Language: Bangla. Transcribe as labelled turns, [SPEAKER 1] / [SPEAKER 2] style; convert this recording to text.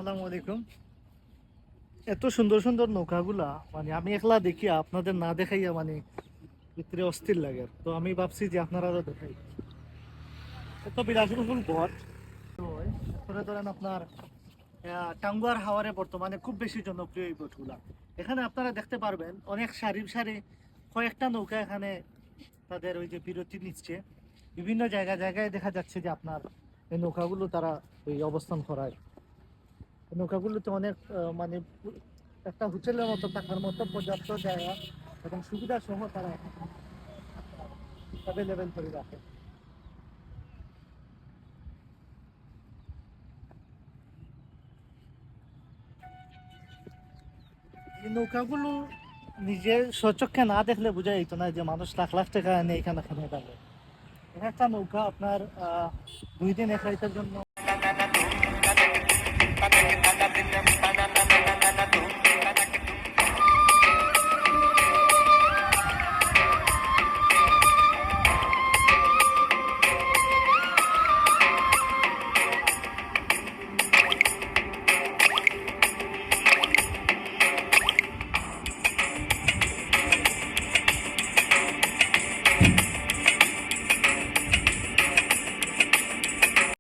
[SPEAKER 1] আসসালামু আলাইকুম। এত সুন্দর সুন্দর নৌকাগুলা মানে আমি একলা দেখি, আপনাদের না দেখাইয়া মানে ভিতরে অস্থির লাগে। তো আমি ভাবছি যে আপনারাও দেখাই। এত বিলাসবহুল বট। তো এরপরে ধরেন আপনার টাঙ্গুয়ার হাওরে বর্তমানে খুব বেশি জনপ্রিয় এই বোটগুলা। এখানে আপনারা দেখতে পারবেন অনেক সারি সারি কয়েকটা নৌকা এখানে তাদের ওই যে বিরতি নিচ্ছে। বিভিন্ন জায়গায় জায়গায় দেখা যাচ্ছে যে আপনার এই নৌকাগুলো তারা ওই অবস্থান করায়। এই নৌকাগুলোতে অনেক মানে একটা হোটেলের মতো থাকার মতো পর্যাপ্ত জায়গা এবং সুবিধা সহ তারা অ্যাভেলেবেল করে রাখে। এই নৌকাগুলো নিজের স্বচক্ষে না দেখলে বোঝা যেত না যে মানুষ লাখ লাখ টাকা এনে এখানে থাকবে। একটা নৌকা আপনার 2 দিন 1 রাতের জন্য